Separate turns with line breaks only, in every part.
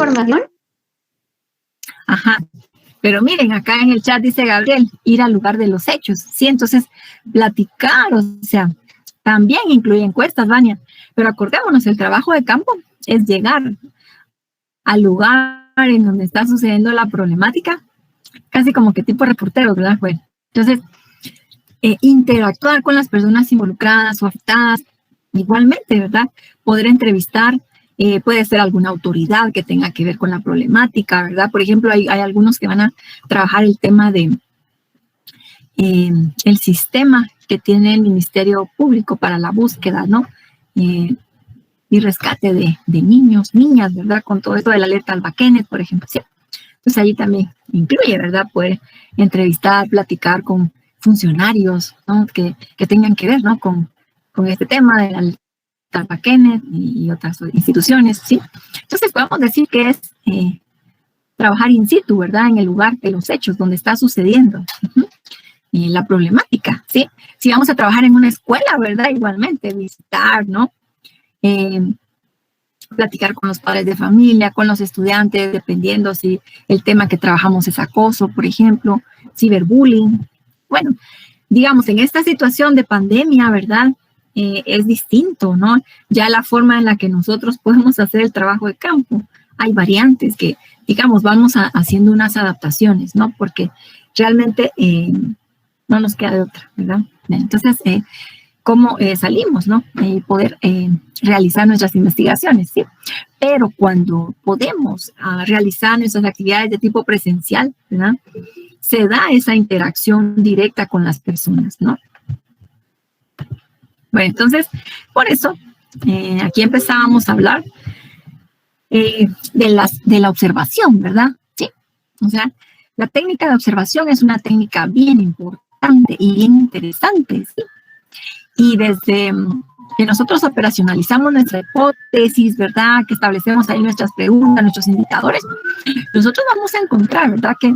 información.
Ajá. Pero miren, acá en el chat dice Gabriel, ir al lugar de los hechos, ¿sí? Entonces, platicar, o sea, también incluye encuestas, Vania. Pero acordémonos, el trabajo de campo es llegar al lugar en donde está sucediendo la problemática, casi como que tipo reportero, ¿verdad? Bueno, entonces, interactuar con las personas involucradas o afectadas, igualmente, ¿verdad? Poder entrevistar, puede ser alguna autoridad que tenga que ver con la problemática, ¿verdad? Por ejemplo, hay algunos que van a trabajar el tema de el sistema que tiene el Ministerio Público para la búsqueda, ¿no? Y rescate de niños, niñas, ¿verdad? Con todo esto de la alerta Alba Kenneth, por ejemplo, ¿sí? Entonces ahí también incluye, ¿verdad? Poder entrevistar, platicar con funcionarios, ¿no? Que tengan que ver, ¿no? Con este tema de la alerta Alba Kenneth y otras instituciones, ¿sí? Entonces podemos decir que es trabajar in situ, ¿verdad? En el lugar de los hechos, donde está sucediendo la problemática, ¿sí? Si vamos a trabajar en una escuela, ¿verdad? Igualmente, visitar, ¿no? Platicar con los padres de familia, con los estudiantes, dependiendo si el tema que trabajamos es acoso, por ejemplo, ciberbullying. Bueno, digamos, en esta situación de pandemia, ¿verdad? Es distinto, ¿no? Ya la forma en la que nosotros podemos hacer el trabajo de campo. Hay variantes que, digamos, vamos haciendo unas adaptaciones, ¿no? Porque realmente no nos queda de otra, ¿verdad? Entonces, cómo salimos, ¿no? Poder realizar nuestras investigaciones, ¿sí? Pero cuando podemos realizar nuestras actividades de tipo presencial, ¿verdad? Se da esa interacción directa con las personas, ¿no? Bueno, entonces, por eso, aquí empezábamos a hablar de la observación, ¿verdad? Sí. O sea, la técnica de observación es una técnica bien importante y bien interesante, ¿sí? Y desde que nosotros operacionalizamos nuestra hipótesis, ¿verdad? Que establecemos ahí nuestras preguntas, nuestros indicadores, nosotros vamos a encontrar, ¿verdad? Que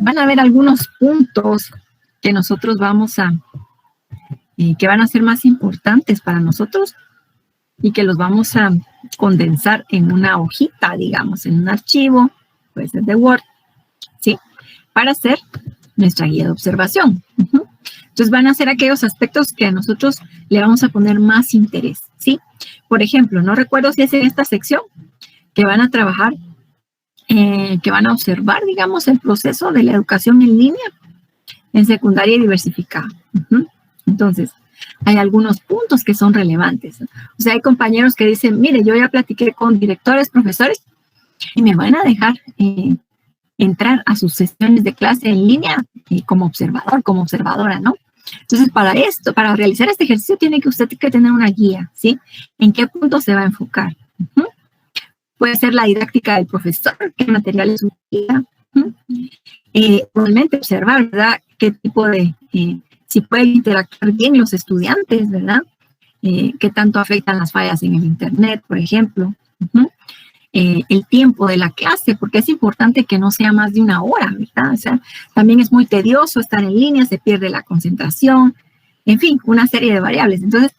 van a haber algunos puntos que nosotros vamos a, que van a ser más importantes para nosotros y que los vamos a condensar en una hojita, digamos, en un archivo, puede ser de Word, ¿sí? Para hacer nuestra guía de observación. Entonces van a ser aquellos aspectos que a nosotros le vamos a poner más interés, ¿sí? Por ejemplo, no recuerdo si es en esta sección que van a trabajar, que van a observar, digamos, el proceso de la educación en línea en secundaria y diversificada. Entonces, hay algunos puntos que son relevantes. O sea, hay compañeros que dicen, mire, yo ya platiqué con directores, profesores, y me van a dejar entrar a sus sesiones de clase en línea como observador, como observadora, ¿no? Entonces, para esto, para realizar este ejercicio, tiene que usted que tener una guía, ¿sí? ¿En qué punto se va a enfocar? Puede ser la didáctica del profesor, qué materiales utiliza. Igualmente observar, ¿verdad? Qué tipo de, si pueden interactuar bien los estudiantes, ¿verdad? Qué tanto afectan las fallas en el internet, por ejemplo. El tiempo de la clase, porque es importante que no sea más de una hora, ¿verdad? O sea, también es muy tedioso estar en línea, se pierde la concentración, en fin, una serie de variables. Entonces,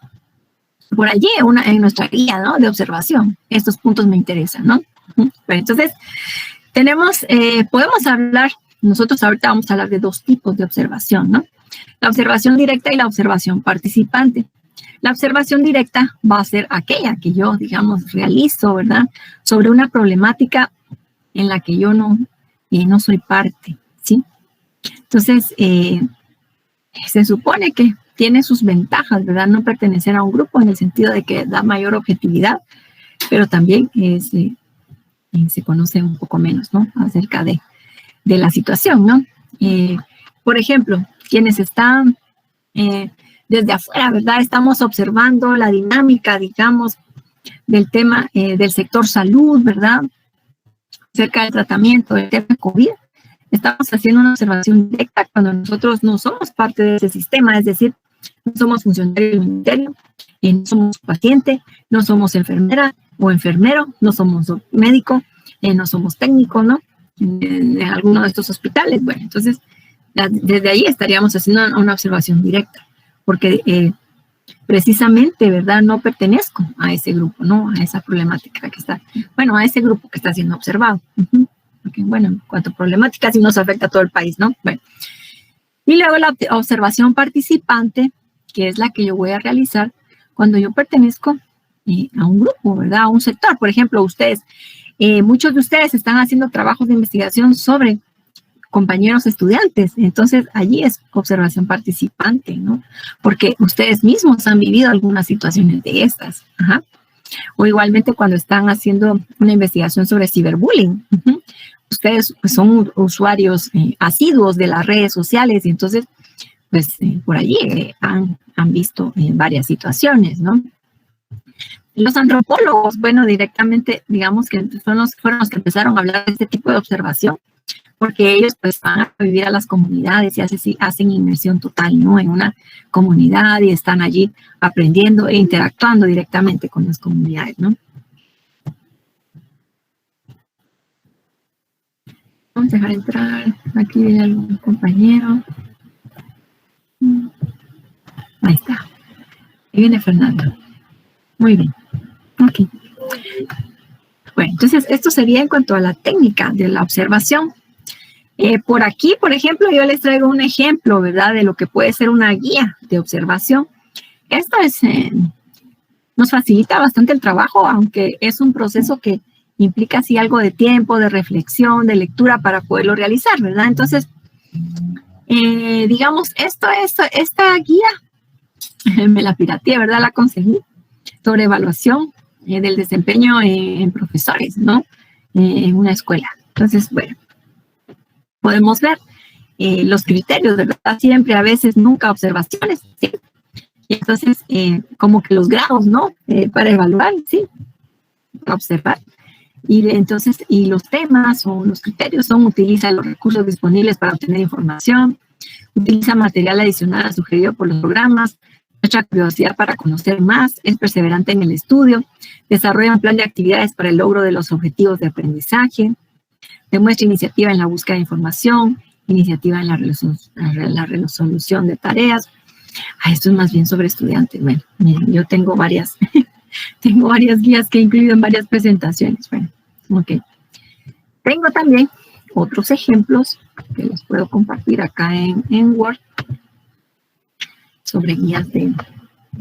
por allí, en nuestra guía, ¿no? De observación, estos puntos me interesan, ¿no? Bueno, entonces, podemos hablar, nosotros ahorita vamos a hablar de dos tipos de observación, ¿no? La observación directa y la observación participante. La observación directa va a ser aquella que yo, digamos, realizo, ¿verdad? Sobre una problemática en la que yo no soy parte, ¿sí? Entonces, se supone que tiene sus ventajas, ¿verdad? No pertenecer a un grupo en el sentido de que da mayor objetividad, pero también se conoce un poco menos, ¿no? Acerca de la situación, ¿no? Por ejemplo, quienes están desde afuera, ¿verdad? Estamos observando la dinámica, digamos, del tema del sector salud, ¿verdad? Acerca del tratamiento del tema COVID. Estamos haciendo una observación directa cuando nosotros no somos parte de ese sistema, es decir, no somos funcionarios del ministerio, no somos paciente, no somos enfermera o enfermero, no somos médico, no somos técnico, ¿no? En alguno de estos hospitales. Bueno, entonces, desde ahí estaríamos haciendo una observación directa, porque precisamente, ¿verdad? No pertenezco a ese grupo, ¿no? A esa problemática que está, bueno, a ese grupo que está siendo observado. Porque, bueno, en cuanto a problemáticas, sí nos afecta a todo el país, ¿no? Bueno. Y luego la observación participante, que es la que yo voy a realizar cuando yo pertenezco a un grupo, ¿verdad? A un sector. Por ejemplo, ustedes, muchos de ustedes están haciendo trabajos de investigación sobre compañeros estudiantes. Entonces, allí es observación participante, ¿no? Porque ustedes mismos han vivido algunas situaciones de estas. Ajá. O igualmente cuando están haciendo una investigación sobre ciberbullying. Ustedes pues, son usuarios asiduos de las redes sociales y entonces, pues, por allí han visto varias situaciones, ¿no? Los antropólogos, bueno, directamente, digamos que fueron los que empezaron a hablar de este tipo de observación, porque ellos pues van a vivir a las comunidades y hacen inmersión total, ¿no? En una comunidad y están allí aprendiendo e interactuando directamente con las comunidades, ¿no? Vamos a dejar entrar aquí algún compañero. Ahí está. Ahí viene Fernando. Muy bien. Ok. Bueno, entonces esto sería en cuanto a la técnica de la observación. Por aquí, por ejemplo, yo les traigo un ejemplo, ¿verdad? De lo que puede ser una guía de observación. Esto nos facilita bastante el trabajo, aunque es un proceso que implica así algo de tiempo, de reflexión, de lectura para poderlo realizar, ¿verdad? Entonces, digamos, esta guía me la pirateé, ¿verdad? La conseguí sobre evaluación del desempeño en profesores, ¿no? En una escuela. Entonces, bueno, podemos ver los criterios, ¿verdad? Siempre, a veces, nunca observaciones, ¿sí? Y entonces, como que los grados, ¿no? Para evaluar, ¿sí? Para observar. Y entonces, y los temas o los criterios son: utiliza los recursos disponibles para obtener información, utiliza material adicional sugerido por los programas, muestra curiosidad para conocer más, es perseverante en el estudio, desarrolla un plan de actividades para el logro de los objetivos de aprendizaje, demuestra iniciativa en la búsqueda de información, iniciativa en la resolución de tareas. Esto es más bien sobre estudiantes. Bueno, miren, yo tengo varias guías que he incluido en varias presentaciones. Bueno, ok. Tengo también otros ejemplos que les puedo compartir acá en Word sobre guías de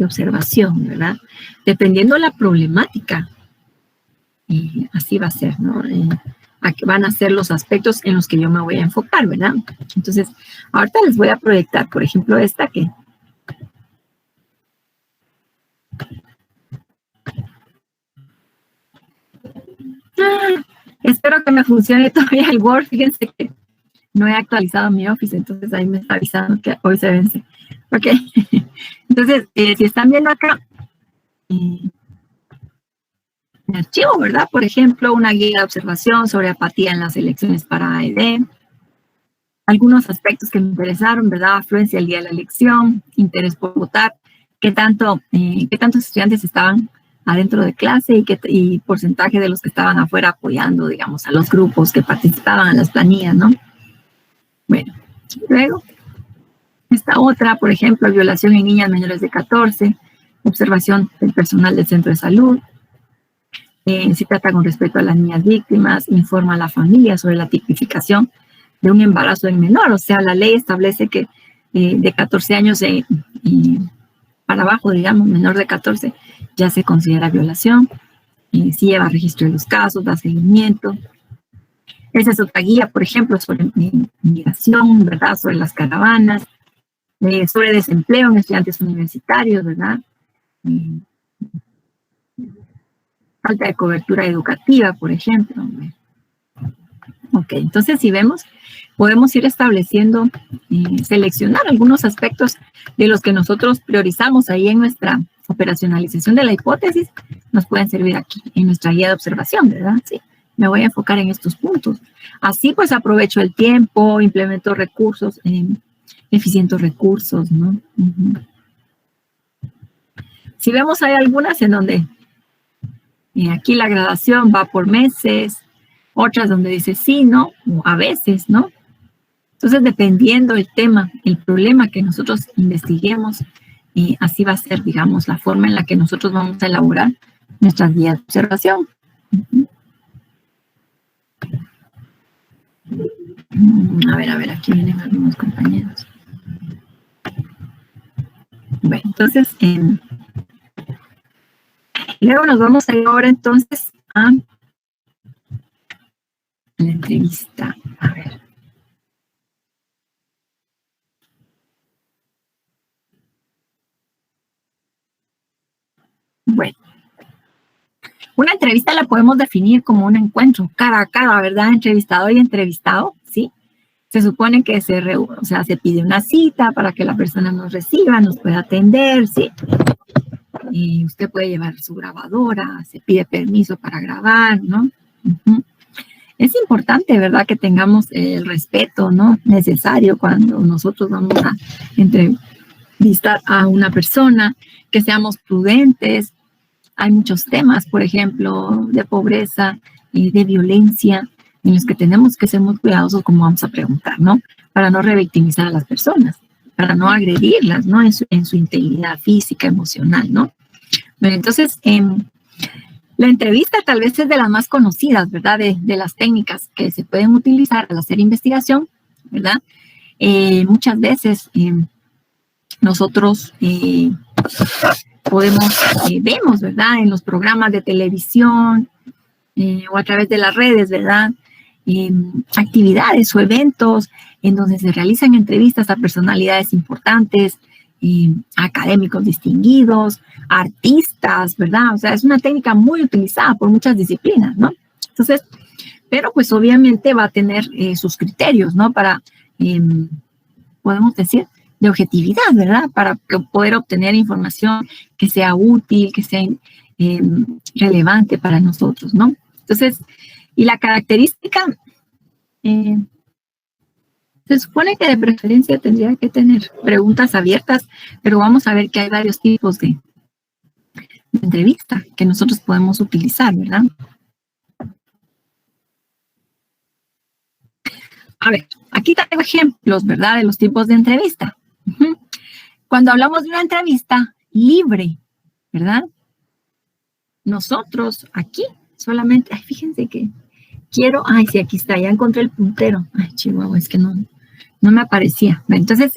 observación, ¿verdad? Dependiendo de la problemática, así va a ser, ¿no? Van a ser los aspectos en los que yo me voy a enfocar, ¿verdad? Entonces, ahorita les voy a proyectar, por ejemplo, esta que... espero que me funcione todavía el Word. Fíjense que no he actualizado mi Office, entonces ahí me está avisando que hoy se vence. Ok. Entonces, si están viendo acá, en archivo, ¿verdad? Por ejemplo, una guía de observación sobre apatía en las elecciones para AED. Algunos aspectos que me interesaron, ¿verdad? Afluencia el día de la elección, interés por votar, qué tantos estudiantes estaban adentro de clase y porcentaje de los que estaban afuera apoyando, digamos, a los grupos que participaban en las planillas, ¿no? Bueno, luego, esta otra, por ejemplo, violación en niñas menores de 14, observación del personal del centro de salud, se trata con respecto a las niñas víctimas, informa a la familia sobre la tipificación de un embarazo del menor. O sea, la ley establece que de 14 años para abajo, digamos, menor de 14, ya se considera violación. Si lleva registro de los casos, da seguimiento. Esa es otra guía, por ejemplo, sobre migración, ¿verdad? Sobre las caravanas, sobre desempleo en estudiantes universitarios, ¿verdad? Falta de cobertura educativa, por ejemplo. Ok, entonces si vemos, podemos ir estableciendo, seleccionar algunos aspectos de los que nosotros priorizamos ahí en nuestra operacionalización de la hipótesis, nos pueden servir aquí en nuestra guía de observación, ¿verdad? Sí, me voy a enfocar en estos puntos. Así pues aprovecho el tiempo, implemento recursos, eficiento recursos, ¿no? Si vemos, hay algunas en donde aquí la gradación va por meses, otras donde dice sí, no, o a veces, ¿no? Entonces, dependiendo del tema, el problema que nosotros investiguemos, así va a ser, digamos, la forma en la que nosotros vamos a elaborar nuestras guías de observación. A ver, aquí vienen algunos compañeros. Bueno, entonces, luego nos vamos a ir ahora entonces a la entrevista. A ver. Bueno, una entrevista la podemos definir como un encuentro cara a cara, ¿verdad? Entrevistador y entrevistado, ¿sí? Se supone que se pide una cita para que la persona nos reciba, nos pueda atender, ¿sí? Y usted puede llevar su grabadora, se pide permiso para grabar, ¿no? Es importante, ¿verdad?, que tengamos el respeto, ¿no?, necesario cuando nosotros vamos a entrevistar a una persona, que seamos prudentes. Hay muchos temas, por ejemplo, de pobreza y de violencia, en los que tenemos que ser muy cuidadosos como vamos a preguntar, ¿no? Para no revictimizar a las personas, para no agredirlas, ¿no? En su integridad física, emocional, ¿no? Bueno, entonces, la entrevista tal vez es de las más conocidas, ¿verdad? De las técnicas que se pueden utilizar al hacer investigación, ¿verdad? Muchas veces nosotros vemos, ¿verdad?, en los programas de televisión o a través de las redes, ¿verdad?, actividades o eventos en donde se realizan entrevistas a personalidades importantes, académicos distinguidos, artistas, ¿verdad? O sea, es una técnica muy utilizada por muchas disciplinas, ¿no? Entonces, pero pues obviamente va a tener sus criterios, ¿no? Para, podemos decir, de objetividad, ¿verdad? Para poder obtener información que sea útil, que sea relevante para nosotros, ¿no? Entonces, y la característica, se supone que de preferencia tendría que tener preguntas abiertas, pero vamos a ver que hay varios tipos de entrevista que nosotros podemos utilizar, ¿verdad? A ver, aquí tengo ejemplos, ¿verdad?, de los tipos de entrevista. Cuando hablamos de una entrevista libre, ¿verdad?, nosotros aquí solamente, fíjense que quiero, sí, aquí está, ya encontré el puntero. Chihuahua, es que no me aparecía. Entonces,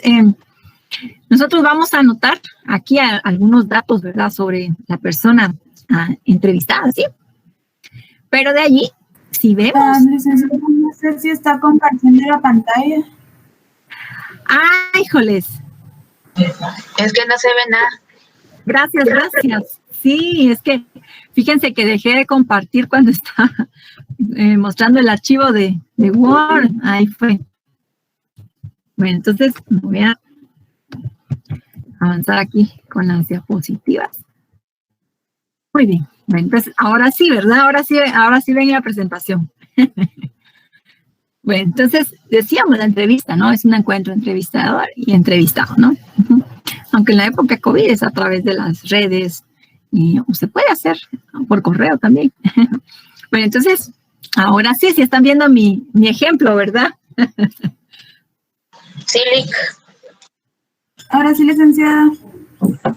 nosotros vamos a anotar aquí algunos datos, ¿verdad?, sobre la persona entrevistada, ¿sí? Pero de allí, si vemos...
licenciada, no sé si está compartiendo la pantalla.
¡Híjoles!
Es que no se ve nada.
Gracias. Sí, es que fíjense que dejé de compartir cuando estaba mostrando el archivo de Word. Ahí fue. Bueno, entonces voy a avanzar aquí con las diapositivas. Muy bien. Bueno, entonces ahora sí, ¿verdad? Ahora sí ven la presentación. Bueno, entonces decíamos la entrevista, ¿no? Es un encuentro entrevistador y entrevistado, ¿no? Aunque en la época COVID es a través de las redes y se puede hacer por correo también. Bueno, entonces, ahora sí están viendo mi ejemplo, ¿verdad?
Sí, Lick.
Ahora sí, licenciada.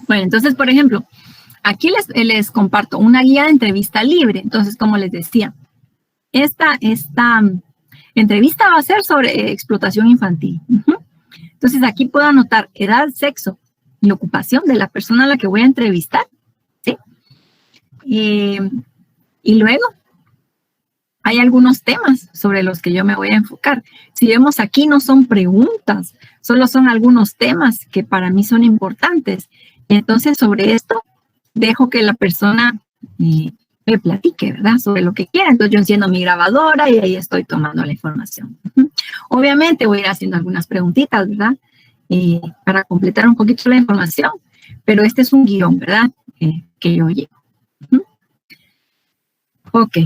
Bueno, entonces, por ejemplo, aquí les comparto una guía de entrevista libre. Entonces, como les decía, esta entrevista va a ser sobre explotación infantil. Entonces, aquí puedo anotar edad, sexo y ocupación de la persona a la que voy a entrevistar, ¿sí? Y luego, hay algunos temas sobre los que yo me voy a enfocar. Si vemos aquí, no son preguntas, solo son algunos temas que para mí son importantes. Entonces, sobre esto, dejo que la persona me platique, ¿verdad?, sobre lo que quiera. Entonces, yo enciendo mi grabadora y ahí estoy tomando la información. Obviamente, voy a ir haciendo algunas preguntitas, ¿verdad?, para completar un poquito la información, pero este es un guión, ¿verdad?, que yo llevo. Ok.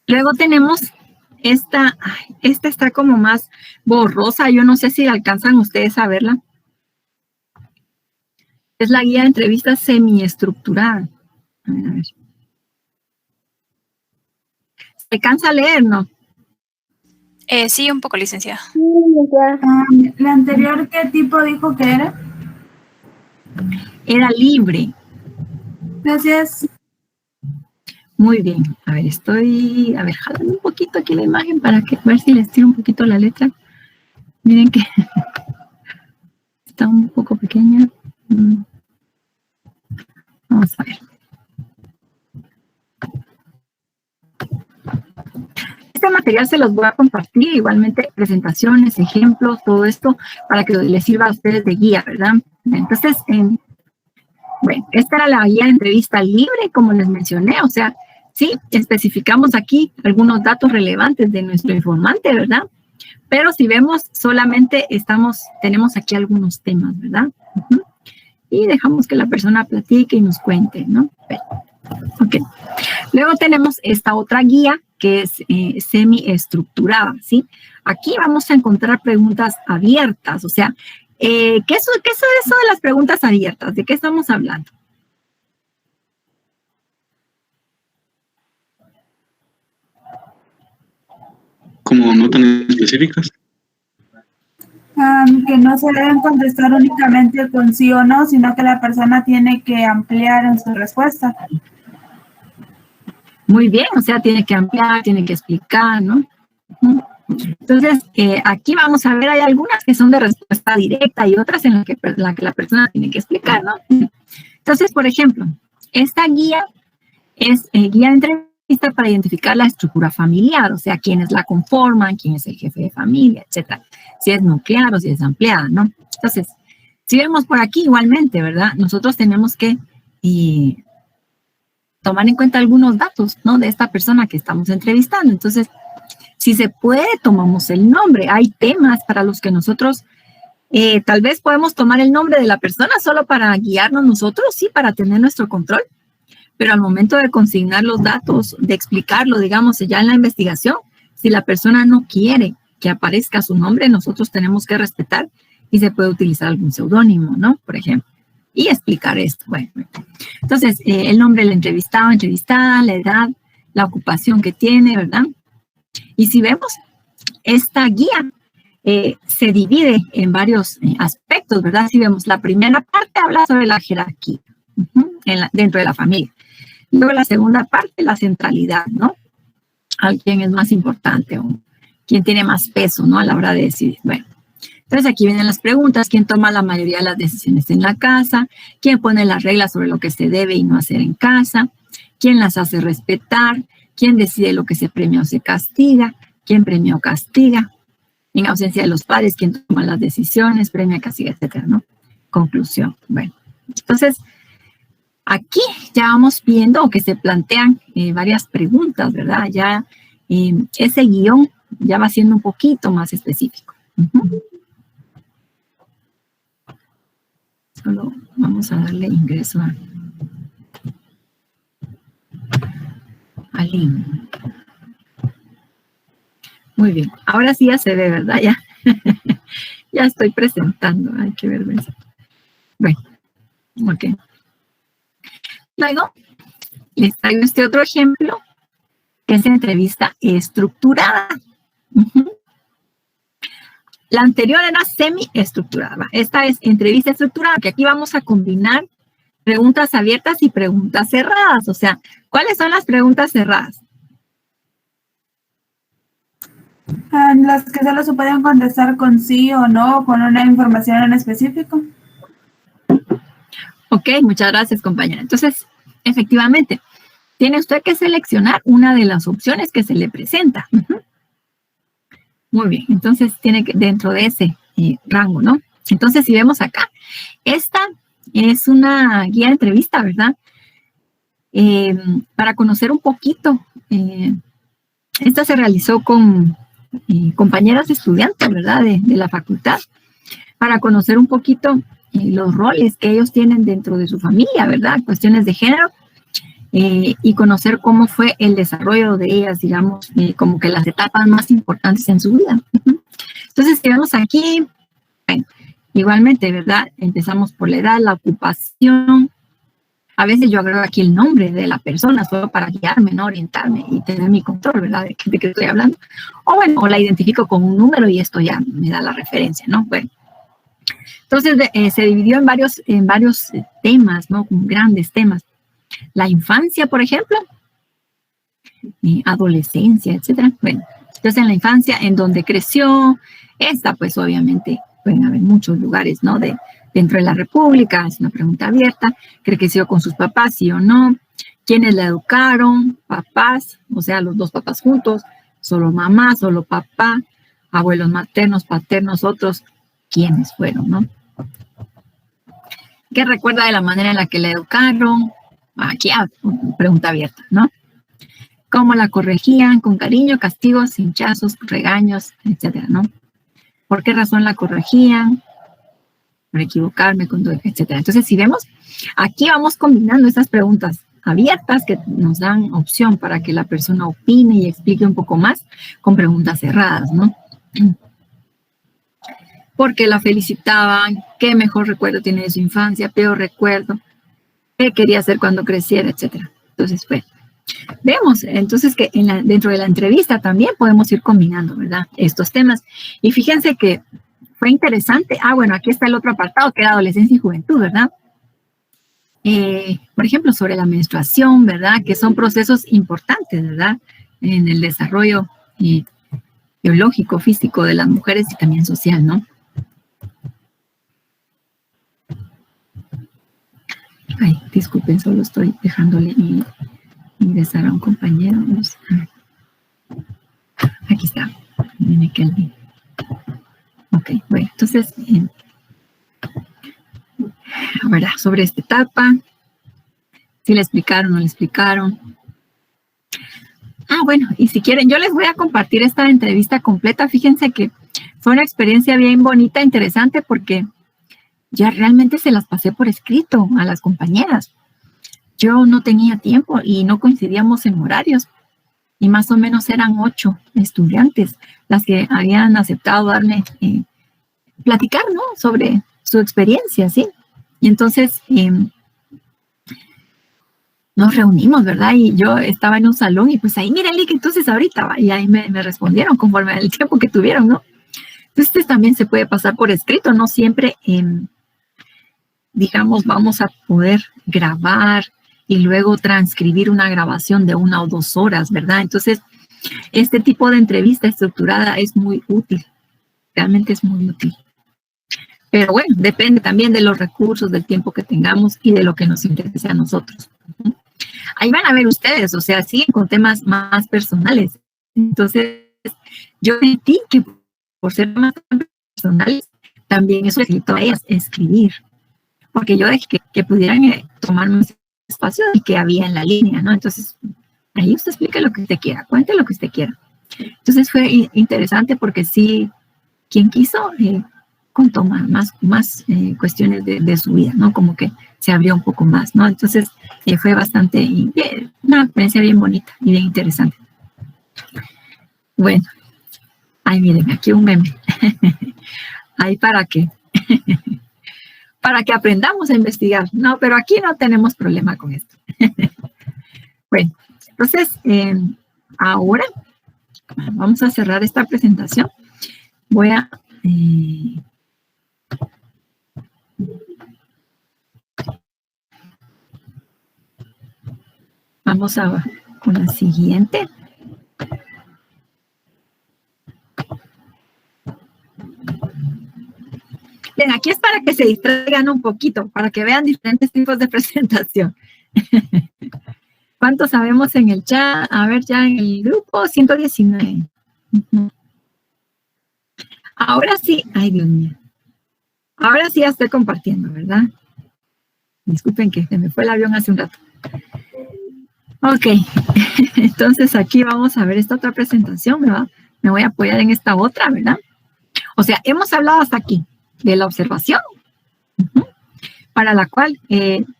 Luego tenemos esta está como más borrosa, yo no sé si alcanzan ustedes a verla. Es la guía de entrevistas semiestructurada. A ver. ¿Se cansa a leer, no?
Sí, un poco, licenciada.
La anterior, ¿qué tipo dijo que era?
Era libre.
Gracias.
Muy bien. A ver, jalando un poquito aquí la imagen para ver si les tiro un poquito la letra. Miren que está un poco pequeña. Vamos a ver. Este material se los voy a compartir, igualmente presentaciones, ejemplos, todo esto, para que les sirva a ustedes de guía, ¿verdad? Entonces, bueno, esta era la guía de entrevista libre, como les mencioné, o sea, sí, especificamos aquí algunos datos relevantes de nuestro informante, ¿verdad? Pero si vemos, solamente tenemos aquí algunos temas, ¿verdad? Y dejamos que la persona platique y nos cuente, ¿no? Ok. Luego tenemos esta otra guía que es semi-estructurada, ¿sí? Aquí vamos a encontrar preguntas abiertas, o sea, ¿qué es eso de las preguntas abiertas? ¿De qué estamos hablando?
¿Como no tan específicas?
Que no se deben contestar únicamente con sí o no, sino que la persona tiene que ampliar en su respuesta.
Muy bien, o sea, tiene que ampliar, tiene que explicar, ¿no? Entonces, aquí vamos a ver, hay algunas que son de respuesta directa y otras en la que la persona tiene que explicar, ¿no? Entonces, por ejemplo, esta guía es guía de entrevista para identificar la estructura familiar, o sea, quiénes la conforman, quién es el jefe de familia, etcétera. Si es nuclear o si es ampliada, ¿no? Entonces, si vemos por aquí igualmente, ¿verdad? Nosotros tenemos que tomar en cuenta algunos datos, ¿no? De esta persona que estamos entrevistando. Entonces, si se puede, tomamos el nombre. Hay temas para los que nosotros tal vez podemos tomar el nombre de la persona solo para guiarnos nosotros, sí, para tener nuestro control. Pero al momento de consignar los datos, de explicarlo, digamos, ya en la investigación, si la persona no quiere que aparezca su nombre, nosotros tenemos que respetar y se puede utilizar algún seudónimo, ¿no? Por ejemplo. Y explicar esto. Bueno, entonces, el nombre del entrevistado, entrevistada, la edad, la ocupación que tiene, ¿verdad? Y si vemos, esta guía se divide en varios aspectos, ¿verdad? Si vemos, la primera parte habla sobre la jerarquía dentro de la familia. Luego la segunda parte, la centralidad, ¿no? A quién es más importante o quién tiene más peso, ¿no? A la hora de decidir. Bueno. Entonces aquí vienen las preguntas, ¿quién toma la mayoría de las decisiones en la casa? ¿Quién pone las reglas sobre lo que se debe y no hacer en casa? ¿Quién las hace respetar? ¿Quién decide lo que se premia o se castiga? ¿Quién premia o castiga? En ausencia de los padres, ¿quién toma las decisiones? Premia, castiga, etcétera, ¿no? Conclusión. Bueno, entonces aquí ya vamos viendo que se plantean varias preguntas, ¿verdad? Ya ese guión ya va siendo un poquito más específico. Solo vamos a darle ingreso al link. Muy bien. Ahora sí ya se ve, ¿verdad? Ya estoy presentando. Ay, qué vergüenza. Bueno, ok. Luego, les traigo este otro ejemplo, que es entrevista estructurada. La anterior era semi-estructurada. Esta es entrevista estructurada, que aquí vamos a combinar preguntas abiertas y preguntas cerradas. O sea, ¿cuáles son las preguntas cerradas?
Las que solo se pueden contestar con sí o no, con una información en específico.
Ok, muchas gracias, compañera. Entonces, efectivamente, tiene usted que seleccionar una de las opciones que se le presenta. Muy bien, entonces tiene que, dentro de ese rango, ¿no? Entonces, si vemos acá, esta es una guía de entrevista, ¿verdad? Para conocer un poquito. Esta se realizó con compañeras estudiantes, ¿verdad? De la facultad, para conocer un poquito los roles que ellos tienen dentro de su familia, ¿verdad? Cuestiones de género. Y conocer cómo fue el desarrollo de ellas, digamos, como que las etapas más importantes en su vida. Entonces, si vemos aquí, bueno, igualmente, ¿verdad? Empezamos por la edad, la ocupación. A veces yo agrego aquí el nombre de la persona solo para guiarme, ¿no? Orientarme y tener mi control, ¿verdad? De qué estoy hablando. O bueno, o la identifico con un número y esto ya me da la referencia, ¿no? Bueno, Entonces, se dividió en varios temas, ¿no? Grandes temas. La infancia, por ejemplo, adolescencia, etcétera. Bueno, entonces en la infancia, en donde creció, esta pues obviamente pueden haber muchos lugares, ¿no? Dentro de la República, es una pregunta abierta, que creció con sus papás, sí o no, quiénes la educaron, papás, o sea, los dos papás juntos, solo mamá, solo papá, abuelos maternos, paternos, otros, quiénes fueron, ¿no? ¿Qué recuerda de la manera en la que la educaron? Aquí, pregunta abierta, ¿no? ¿Cómo la corregían? Con cariño, castigos, hinchazos, regaños, etcétera, ¿no? ¿Por qué razón la corregían? Por equivocarme, etcétera. Entonces, si vemos, aquí vamos combinando estas preguntas abiertas que nos dan opción para que la persona opine y explique un poco más con preguntas cerradas, ¿no? ¿Por qué la felicitaban? ¿Qué mejor recuerdo tiene de su infancia? ¿Peor recuerdo? ¿Qué quería hacer cuando creciera? Etcétera. Entonces, pues, vemos entonces que dentro de la entrevista también podemos ir combinando, ¿verdad? Estos temas. Y fíjense que fue interesante. Bueno, aquí está el otro apartado que era adolescencia y juventud, ¿verdad? Por ejemplo, sobre la menstruación, ¿verdad? Que son procesos importantes, ¿verdad? En el desarrollo biológico, físico de las mujeres y también social, ¿no? Ay, disculpen, solo estoy dejándole ingresar a un compañero. Aquí está. Viene Kelvin. Ok, bueno, entonces, ahora, sobre esta etapa, si le explicaron o no le explicaron. Bueno, y si quieren, yo les voy a compartir esta entrevista completa. Fíjense que fue una experiencia bien bonita, interesante, porque ya realmente se las pasé por escrito a las compañeras. Yo no tenía tiempo y no coincidíamos en horarios. Y más o menos eran 8 estudiantes las que habían aceptado darme, platicar, ¿no? Sobre su experiencia, ¿sí? Y entonces nos reunimos, ¿verdad? Y yo estaba en un salón y pues ahí, miren, Lick, entonces ahorita va. Y ahí me respondieron conforme al tiempo que tuvieron, ¿no? Entonces también se puede pasar por escrito, no siempre, digamos, vamos a poder grabar y luego transcribir una grabación de 1 o 2 horas, ¿verdad? Entonces, este tipo de entrevista estructurada es muy útil, realmente es muy útil. Pero bueno, depende también de los recursos, del tiempo que tengamos y de lo que nos interese a nosotros. Ahí van a ver ustedes, o sea, siguen con temas más personales. Entonces, yo sentí que por ser más personales, también eso facilitó a ellas escribir. Porque yo dejé que pudieran tomar más espacio y que había en la línea, ¿no? Entonces, ahí usted explica lo que usted quiera, cuente lo que usted quiera. Entonces, fue interesante porque sí, quien quiso, contó más cuestiones de su vida, ¿no? Como que se abrió un poco más, ¿no? Entonces, fue bastante, una experiencia bien bonita y bien interesante. Bueno, ahí miren, aquí un meme. Ahí para que aprendamos a investigar. No, pero aquí no tenemos problema con esto. Bueno, entonces, ahora vamos a cerrar esta presentación. Voy a... vamos con la siguiente. Bien, aquí es para que se distraigan un poquito, para que vean diferentes tipos de presentación. ¿Cuántos sabemos en el chat? A ver, ya en el grupo, 119. Ahora sí, ay Dios mío. Ahora sí ya estoy compartiendo, ¿verdad? Disculpen que se me fue el avión hace un rato. Ok, entonces aquí vamos a ver esta otra presentación, ¿verdad? Me voy a apoyar en esta otra, ¿verdad? O sea, hemos hablado hasta aquí de la observación, para la cual,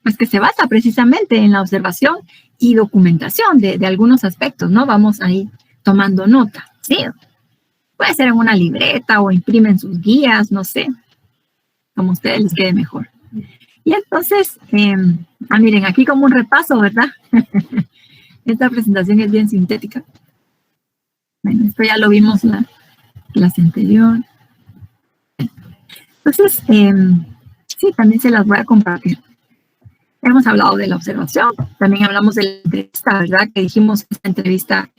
pues que se basa precisamente en la observación y documentación de algunos aspectos, ¿no? Vamos ahí tomando nota, ¿sí? Puede ser en una libreta o imprimen sus guías, no sé, como a ustedes les quede mejor. Y entonces, miren, aquí como un repaso, ¿verdad? Esta presentación es bien sintética. Bueno, esto ya lo vimos la clase anterior. Entonces, sí, también se las voy a compartir. Hemos hablado de la observación, también hablamos de la entrevista, ¿verdad? Que dijimos que esta entrevista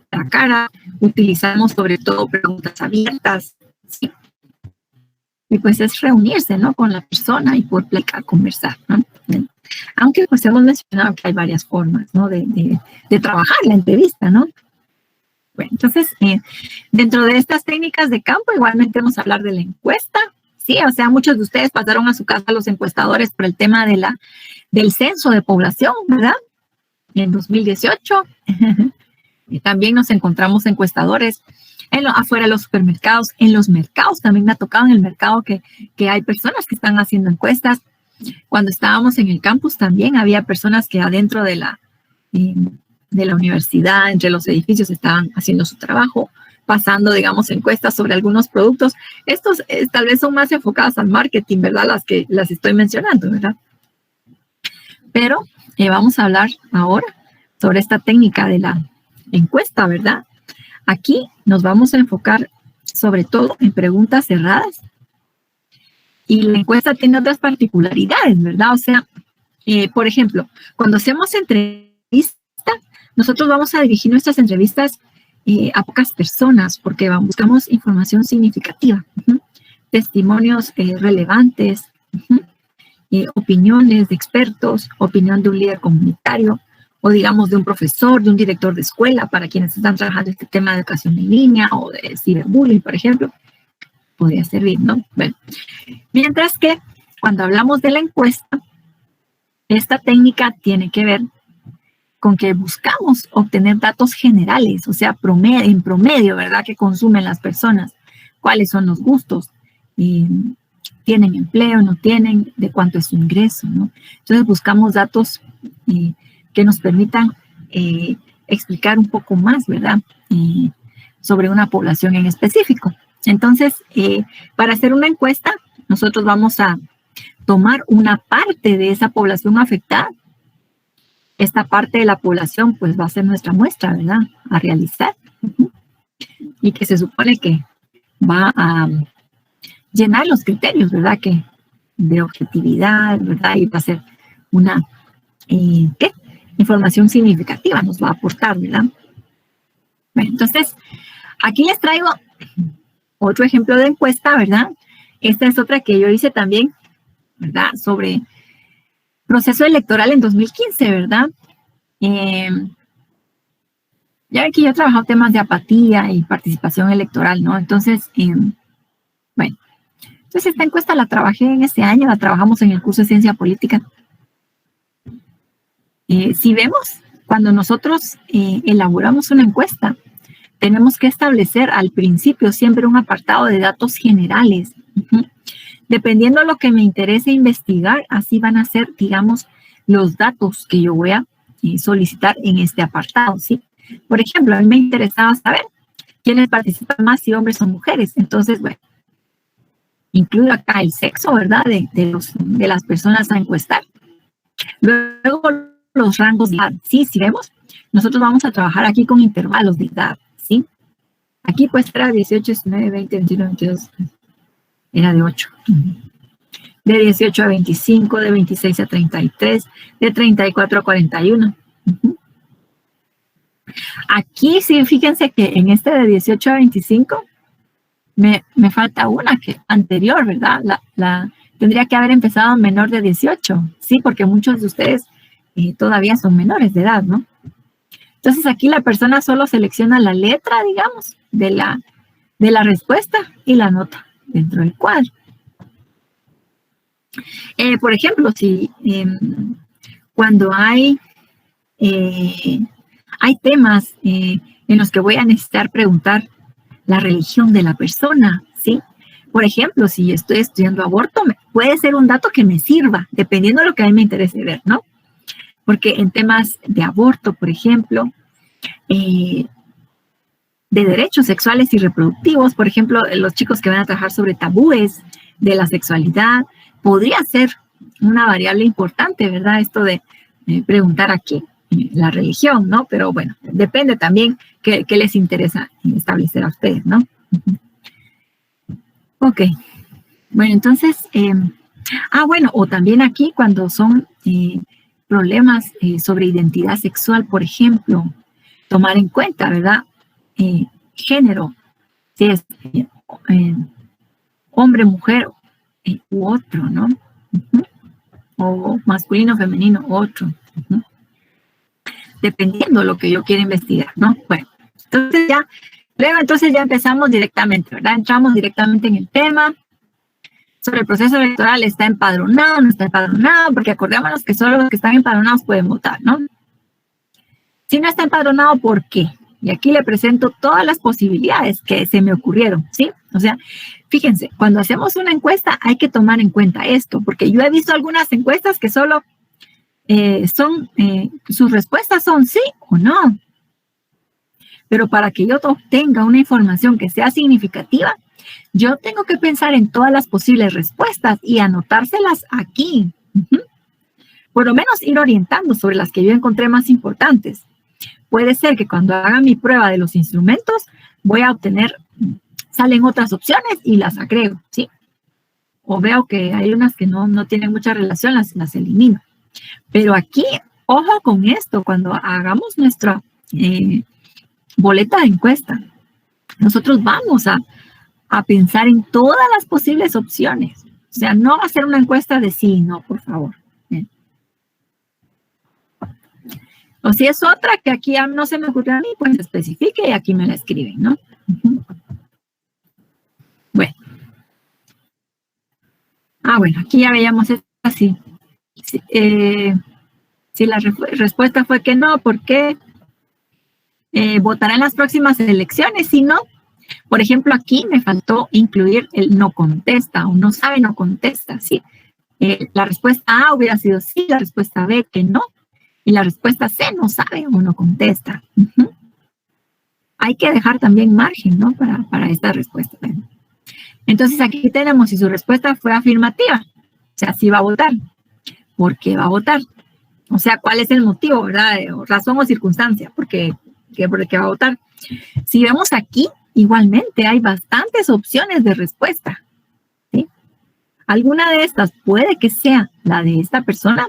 cara a cara, utilizamos sobre todo preguntas abiertas, ¿sí? Y pues es reunirse, ¿no? Con la persona y poder platicar, conversar, ¿no? Aunque pues hemos mencionado que hay varias formas, ¿no? De trabajar la entrevista, ¿no? Bueno, entonces, dentro de estas técnicas de campo, igualmente vamos a hablar de la encuesta, ¿sí? O sea, muchos de ustedes pasaron a su casa los encuestadores por el tema del censo de población, ¿verdad? En 2018. Y también nos encontramos encuestadores afuera de los supermercados, en los mercados, también me ha tocado en el mercado que hay personas que están haciendo encuestas. Cuando estábamos en el campus también había personas que adentro de la universidad, entre los edificios, estaban haciendo su trabajo, pasando, digamos, encuestas sobre algunos productos. Estos tal vez son más enfocadas al marketing, ¿verdad? Las estoy mencionando, ¿verdad? Pero vamos a hablar ahora sobre esta técnica de la encuesta, ¿verdad? Aquí nos vamos a enfocar sobre todo en preguntas cerradas. Y la encuesta tiene otras particularidades, ¿verdad? O sea, por ejemplo, cuando hacemos entrevistas, nosotros vamos a dirigir nuestras entrevistas a pocas personas porque buscamos información significativa, testimonios relevantes, opiniones de expertos, opinión de un líder comunitario, o digamos de un profesor, de un director de escuela, para quienes están trabajando este tema de educación en línea o de ciberbullying, por ejemplo, podría servir, ¿no? Bueno, mientras que cuando hablamos de la encuesta, esta técnica tiene que ver con que buscamos obtener datos generales, o sea, en promedio, ¿verdad?, que consumen las personas, cuáles son los gustos, tienen empleo, no tienen, de cuánto es su ingreso, ¿no? Entonces buscamos datos que nos permitan explicar un poco más, ¿verdad?, sobre una población en específico. Entonces, para hacer una encuesta, nosotros vamos a tomar una parte de esa población afectada. Esta parte de la población, pues, va a ser nuestra muestra, ¿verdad?, a realizar. Y que se supone que va a llenar los criterios, ¿verdad?, que de objetividad, ¿verdad?, y va a ser una, información significativa nos va a aportar, ¿verdad? Bueno, entonces, aquí les traigo otro ejemplo de encuesta, ¿verdad? Esta es otra que yo hice también, ¿verdad?, sobre proceso electoral en 2015, ¿verdad? Ya ven que yo he trabajado temas de apatía y participación electoral, ¿no? Entonces, bueno, entonces esta encuesta la trabajé en este año, la trabajamos en el curso de Ciencia Política. Si vemos, cuando nosotros elaboramos una encuesta, tenemos que establecer al principio siempre un apartado de datos generales. Dependiendo de lo que me interese investigar, así van a ser, digamos, los datos que yo voy a solicitar en este apartado, ¿sí? Por ejemplo, a mí me interesaba saber quiénes participan más, si hombres o mujeres. Entonces, bueno, incluyo acá el sexo, ¿verdad?, de las personas a encuestar. Luego, los rangos de edad, ¿sí? Si vemos, nosotros vamos a trabajar aquí con intervalos de edad, ¿sí? Aquí pues era 18, 19, 20, 21, 22, era de 8. De 18 a 25, de 26 a 33, de 34 a 41. Aquí sí, fíjense que en este de 18 a 25 me falta una que anterior, ¿verdad? Tendría que haber empezado menor de 18, ¿sí? Porque muchos de ustedes todavía son menores de edad, ¿no? Entonces aquí la persona solo selecciona la letra, digamos, de la respuesta y la nota dentro del cuadro. Por ejemplo, si cuando hay temas en los que voy a necesitar preguntar la religión de la persona, ¿sí? Por ejemplo, si estoy estudiando aborto, puede ser un dato que me sirva, dependiendo de lo que a mí me interese ver, ¿no? Porque en temas de aborto, por ejemplo, de derechos sexuales y reproductivos, por ejemplo, los chicos que van a trabajar sobre tabúes de la sexualidad, podría ser una variable importante, ¿verdad? Esto de preguntar aquí la religión, ¿no? Pero bueno, depende también qué les interesa establecer a ustedes, ¿no? Ok. Bueno, entonces, bueno, o también aquí cuando son problemas sobre identidad sexual, por ejemplo, tomar en cuenta, ¿verdad? Género, si es hombre, mujer u otro, ¿no? Uh-huh. O masculino, femenino, otro. Uh-huh. Dependiendo de lo que yo quiera investigar, ¿no? Bueno, entonces ya empezamos directamente, ¿verdad? Entramos directamente en el tema. Sobre el proceso electoral, ¿está empadronado, no está empadronado? Porque acordémonos que solo los que están empadronados pueden votar, ¿no? Si no está empadronado, ¿por qué? Y aquí le presento todas las posibilidades que se me ocurrieron, ¿sí? O sea, fíjense, cuando hacemos una encuesta hay que tomar en cuenta esto, porque yo he visto algunas encuestas que solo sus respuestas son sí o no. Pero para que yo obtenga una información que sea significativa, yo tengo que pensar en todas las posibles respuestas y anotárselas aquí. Uh-huh. Por lo menos ir orientando sobre las que yo encontré más importantes. Puede ser que cuando haga mi prueba de los instrumentos, voy a obtener, salen otras opciones y las agrego, ¿sí? O veo que hay unas que no tienen mucha relación, las elimino. Pero aquí, ojo con esto, cuando hagamos nuestra boleta de encuesta, nosotros vamos a pensar en todas las posibles opciones. O sea, no va a ser una encuesta de sí y no, por favor. O si es otra que aquí no se me ocurrió a mí, pues especifique y aquí me la escriben, ¿no? Uh-huh. Bueno. Bueno, aquí ya veíamos esto así. Si la respuesta fue que no, ¿por qué? Votará en las próximas elecciones. Si no, por ejemplo, aquí me faltó incluir el no contesta o no sabe, no contesta, ¿sí? La respuesta A hubiera sido sí, la respuesta B que no, y la respuesta C no sabe o no contesta. Uh-huh. Hay que dejar también margen, ¿no? Para esta respuesta. Entonces aquí tenemos si su respuesta fue afirmativa, o sea, sí va a votar. ¿Por qué va a votar? O sea, ¿cuál es el motivo, verdad? Razón o circunstancia, por qué va a votar. Si vemos aquí, igualmente hay bastantes opciones de respuesta, ¿sí? Alguna de estas puede que sea la de esta persona,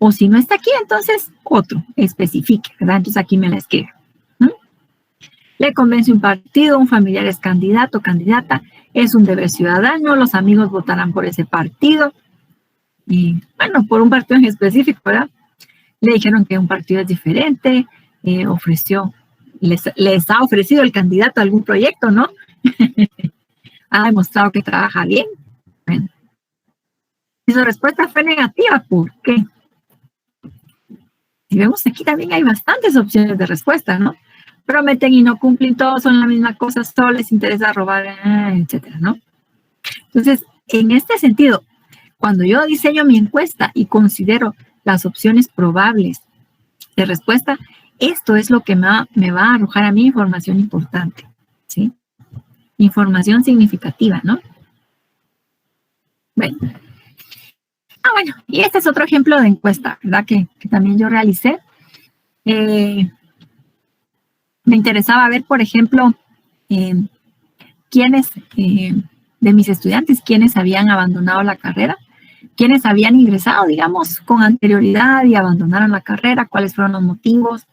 o si no está aquí, entonces otro, especifique, ¿verdad? Entonces aquí me la escribe. Le convence un partido, un familiar es candidato o candidata, es un deber ciudadano, los amigos votarán por ese partido, y bueno, por un partido en específico, ¿verdad? Le dijeron que un partido es diferente, les ha ofrecido el candidato algún proyecto, ¿no? Ha demostrado que trabaja bien. Bueno. Si su respuesta fue negativa, ¿por qué? Si vemos aquí también hay bastantes opciones de respuesta, ¿no? Prometen y no cumplen, todos son la misma cosa, solo les interesa robar, etcétera, ¿no? Entonces, en este sentido, cuando yo diseño mi encuesta y considero las opciones probables de respuesta, esto es lo que me va a arrojar a mí información importante, ¿sí? Información significativa, ¿no? Bueno. Bueno, y este es otro ejemplo de encuesta, ¿verdad? Que también yo realicé. Me interesaba ver, por ejemplo, quiénes de mis estudiantes, quiénes habían abandonado la carrera, quiénes habían ingresado, digamos, con anterioridad y abandonaron la carrera, cuáles fueron los motivos,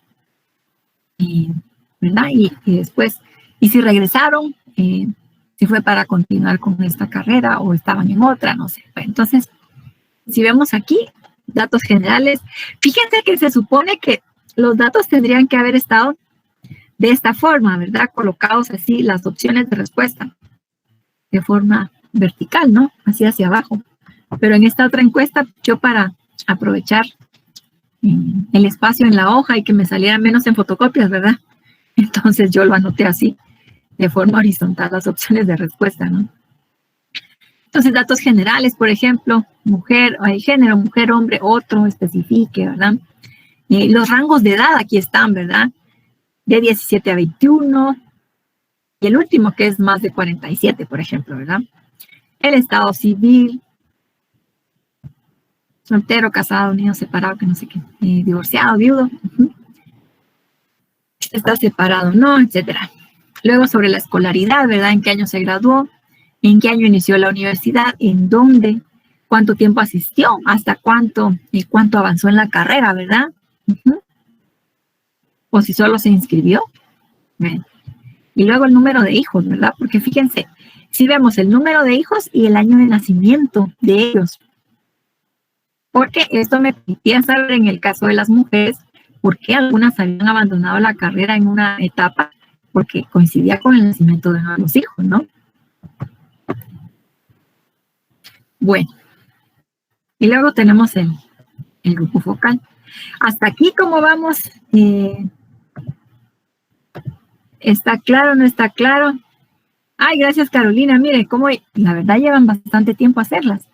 ¿verdad? Y después, y si regresaron, si fue para continuar con esta carrera o estaban en otra, no sé. Entonces, si vemos aquí, datos generales, fíjense que se supone que los datos tendrían que haber estado de esta forma, ¿verdad? Colocados así las opciones de respuesta de forma vertical, ¿no? Así hacia abajo. Pero en esta otra encuesta, yo para aprovechar el espacio en la hoja y que me saliera menos en fotocopias, ¿verdad? Entonces yo lo anoté así, de forma horizontal, las opciones de respuesta, ¿no? Entonces, datos generales, por ejemplo, mujer, género, mujer, hombre, otro, especifique, ¿verdad? Los rangos de edad aquí están, ¿verdad? De 17 a 21. Y el último, que es más de 47, por ejemplo, ¿verdad? El estado civil. Soltero, casado, unido, separado, que no sé qué. Divorciado, viudo. Está separado, ¿no? Etcétera. Luego, sobre la escolaridad, ¿verdad? ¿En qué año se graduó? en qué año inició la universidad, en dónde, cuánto tiempo asistió, hasta cuánto avanzó en la carrera, ¿verdad? O si solo se inscribió. Bien. Y luego el número de hijos, ¿verdad? Porque fíjense, si vemos el número de hijos y el año de nacimiento de ellos. Porque esto me permitía saber en el caso de las mujeres por qué algunas habían abandonado la carrera en una etapa, porque coincidía con el nacimiento de nuevos hijos, ¿no? Bueno, y luego tenemos el grupo focal. Hasta aquí, ¿cómo vamos? ¿Está claro o no está claro? Ay, gracias, Carolina. Mire, cómo la verdad llevan bastante tiempo hacerlas.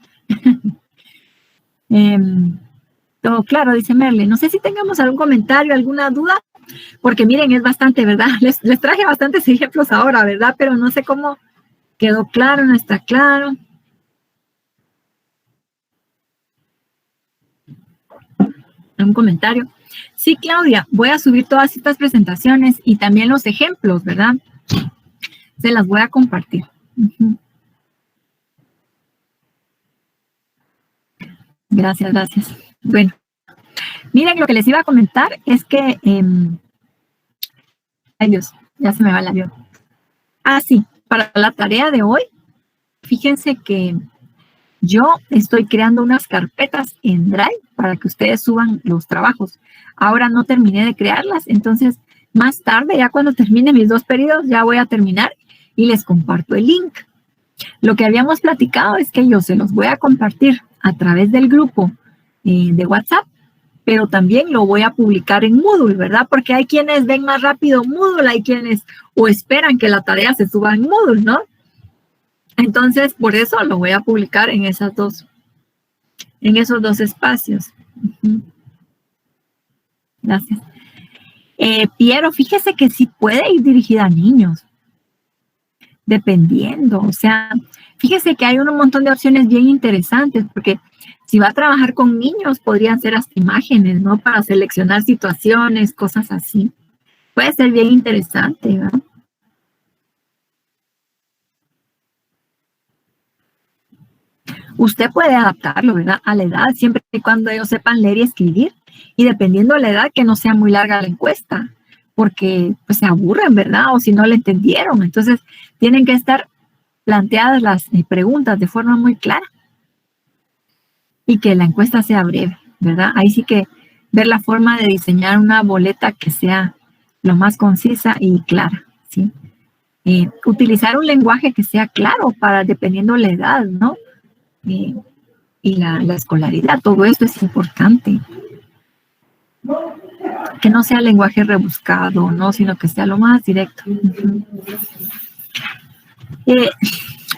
Todo claro, dice Merle. No sé si tengamos algún comentario, alguna duda, porque miren, es bastante, ¿verdad? Les traje bastantes ejemplos ahora, ¿verdad? Pero no sé cómo quedó claro, no está claro. ¿Un comentario? Sí, Claudia, voy a subir todas estas presentaciones y también los ejemplos, ¿verdad? Se las voy a compartir. Gracias, gracias. Bueno, miren, lo que les iba a comentar es que... ay, Dios, ya se me va el avión. Ah, sí, para la tarea de hoy, fíjense que yo estoy creando unas carpetas en Drive para que ustedes suban los trabajos. Ahora no terminé de crearlas, entonces más tarde, ya cuando termine mis 2 periodos, ya voy a terminar y les comparto el link. Lo que habíamos platicado es que yo se los voy a compartir a través del grupo de WhatsApp, pero también lo voy a publicar en Moodle, ¿verdad? Porque hay quienes ven más rápido Moodle, hay quienes o esperan que la tarea se suba en Moodle, ¿no? Entonces, por eso lo voy a publicar en esos dos espacios. Gracias. Piero, fíjese que sí puede ir dirigida a niños, dependiendo. O sea, fíjese que hay un montón de opciones bien interesantes, porque si va a trabajar con niños, podrían ser hasta imágenes, ¿no? Para seleccionar situaciones, cosas así. Puede ser bien interesante, ¿verdad? Usted puede adaptarlo, ¿verdad? A la edad, siempre y cuando ellos sepan leer y escribir. Y dependiendo de la edad, que no sea muy larga la encuesta, porque pues se aburren, ¿verdad? O si no le entendieron. Entonces, tienen que estar planteadas las preguntas de forma muy clara. Y que la encuesta sea breve, ¿verdad? Ahí sí que ver la forma de diseñar una boleta que sea lo más concisa y clara, ¿sí? Utilizar un lenguaje que sea claro para, dependiendo de la edad, ¿no? Y la escolaridad, todo esto es importante. Que no sea lenguaje rebuscado, ¿no? Sino que sea lo más directo.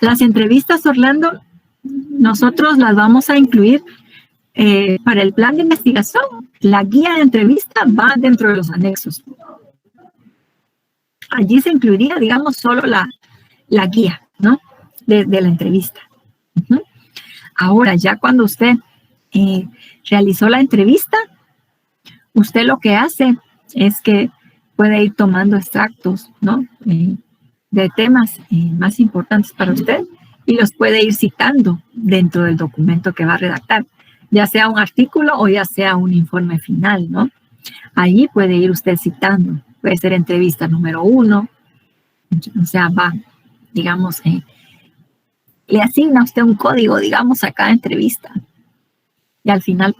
Las entrevistas, Orlando, nosotros las vamos a incluir para el plan de investigación. La guía de entrevista va dentro de los anexos. Allí se incluiría, digamos, solo la guía, ¿no? De la entrevista. Ahora, ya cuando usted realizó la entrevista, usted lo que hace es que puede ir tomando extractos, ¿no? De temas más importantes para usted y los puede ir citando dentro del documento que va a redactar, ya sea un artículo o ya sea un informe final, ¿no? Ahí puede ir usted citando, puede ser entrevista número 1, o sea, va, digamos, le asigna a usted un código, digamos, a cada entrevista. Y al final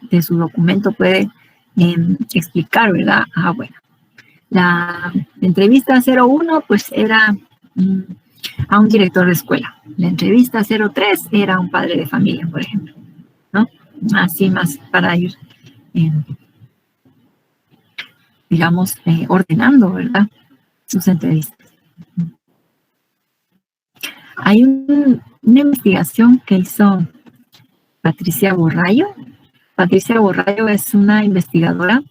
de su documento puede explicar, ¿verdad? Ah, bueno, la entrevista 01, pues era a un director de escuela. La entrevista 03 era a un padre de familia, por ejemplo, ¿no? Así más para ir, digamos, ordenando, ¿verdad? Sus entrevistas. Hay una investigación que hizo Patricia Borrallo. Patricia Borrallo es una investigadora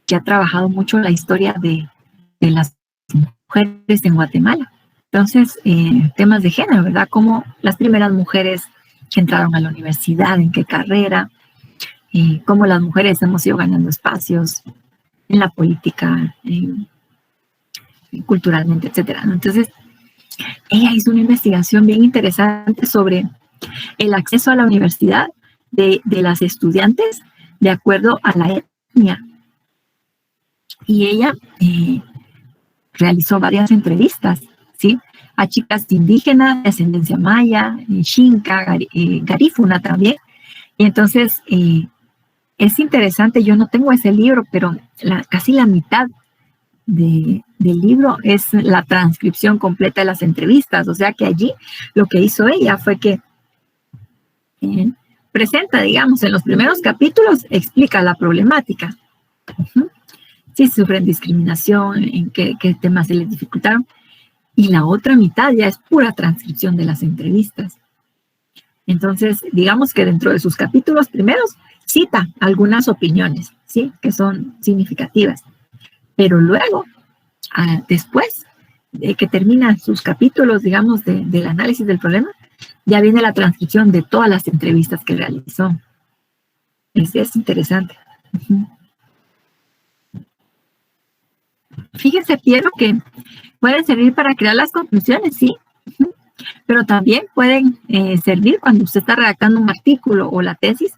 que ha trabajado mucho la historia de las mujeres en Guatemala. Entonces, temas de género, ¿verdad? Como las primeras mujeres que entraron a la universidad, en qué carrera, cómo las mujeres hemos ido ganando espacios en la política, culturalmente, etcétera. Entonces, ella hizo una investigación bien interesante sobre el acceso a la universidad de las estudiantes de acuerdo a la etnia. Y ella realizó varias entrevistas, ¿sí? A chicas indígenas, de ascendencia maya, xinca, garífuna también. Y entonces es interesante, yo no tengo ese libro, pero casi la mitad del libro es la transcripción completa de las entrevistas. O sea que allí lo que hizo ella fue que presenta, digamos, en los primeros capítulos, explica la problemática. Si sufren discriminación, en qué temas se les dificultaron. Y la otra mitad ya es pura transcripción de las entrevistas. Entonces, digamos que dentro de sus capítulos primeros cita algunas opiniones, ¿sí? Que son significativas. Pero luego, después de que terminan sus capítulos, digamos, del análisis del problema, ya viene la transcripción de todas las entrevistas que realizó. Es interesante. Fíjense, Piero, que pueden servir para crear las conclusiones, sí, pero también pueden servir cuando usted está redactando un artículo o la tesis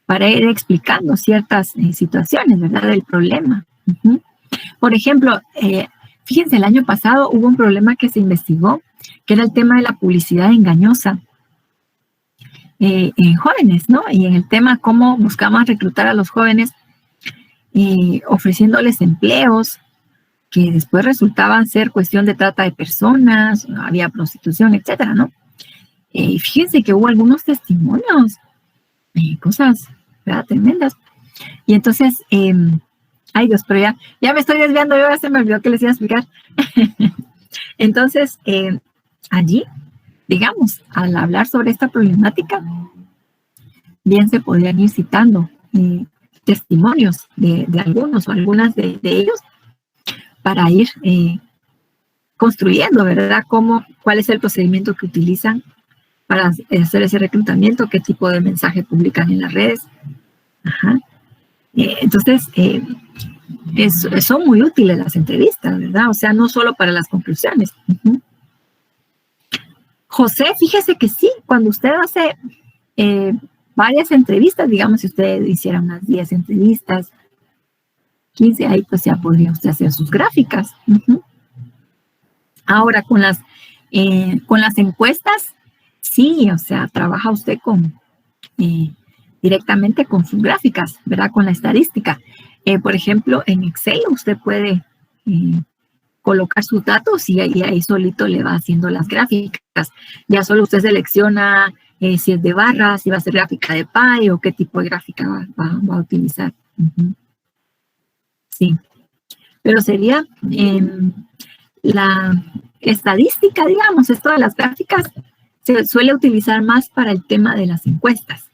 para ir explicando ciertas situaciones, ¿verdad?, del problema. Por ejemplo, fíjense, el año pasado hubo un problema que se investigó, que era el tema de la publicidad engañosa en jóvenes, ¿no? Y en el tema cómo buscamos reclutar a los jóvenes ofreciéndoles empleos que después resultaban ser cuestión de trata de personas, había prostitución, etcétera, ¿no? Y fíjense que hubo algunos testimonios, cosas, ¿verdad?, tremendas. Y entonces, ay Dios, pero ya me estoy desviando, ya se me olvidó que les iba a explicar. Entonces, allí, digamos, al hablar sobre esta problemática, bien se podrían ir citando testimonios de algunos o algunas de ellos, para ir construyendo, ¿verdad?, cuál es el procedimiento que utilizan para hacer ese reclutamiento, qué tipo de mensaje publican en las redes. Entonces, son muy útiles las entrevistas, ¿verdad? O sea, no solo para las conclusiones. José, fíjese que sí, cuando usted hace varias entrevistas, digamos, si usted hiciera unas 10 entrevistas, 15, ahí pues ya podría usted hacer sus gráficas. Ahora, con las encuestas, sí, o sea, trabaja usted directamente con sus gráficas, ¿verdad? Con la estadística. Por ejemplo, en Excel usted puede colocar sus datos y ahí solito le va haciendo las gráficas. Ya solo usted selecciona si es de barras, si va a ser gráfica de pie o qué tipo de gráfica va a utilizar. Sí, pero sería la estadística, digamos, esto de las gráficas se suele utilizar más para el tema de las encuestas.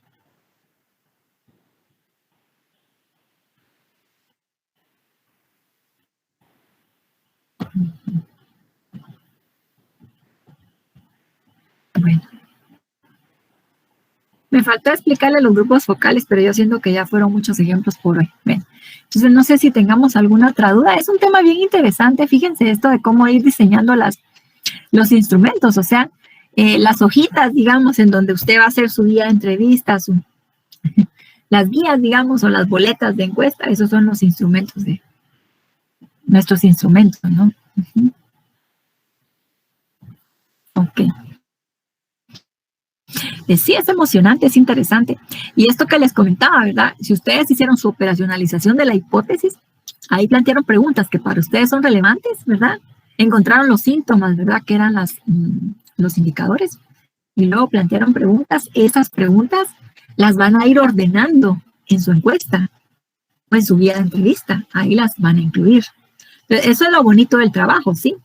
Bueno. Me faltó explicarle los grupos focales, pero yo siento que ya fueron muchos ejemplos por hoy. Bien. Entonces, no sé si tengamos alguna otra duda. Es un tema bien interesante. Fíjense esto de cómo ir diseñando los instrumentos, o sea, las hojitas, digamos, en donde usted va a hacer su guía de entrevistas, las guías, digamos, o las boletas de encuesta. Esos son los instrumentos nuestros instrumentos, ¿no? Ok. Sí, es emocionante, es interesante. Y esto que les comentaba, ¿verdad? Si ustedes hicieron su operacionalización de la hipótesis, ahí plantearon preguntas que para ustedes son relevantes, ¿verdad? Encontraron los síntomas, ¿verdad? Que eran los indicadores. Y luego plantearon preguntas. Esas preguntas las van a ir ordenando en su encuesta o en su guía de entrevista. Ahí las van a incluir. Eso es lo bonito del trabajo, ¿sí?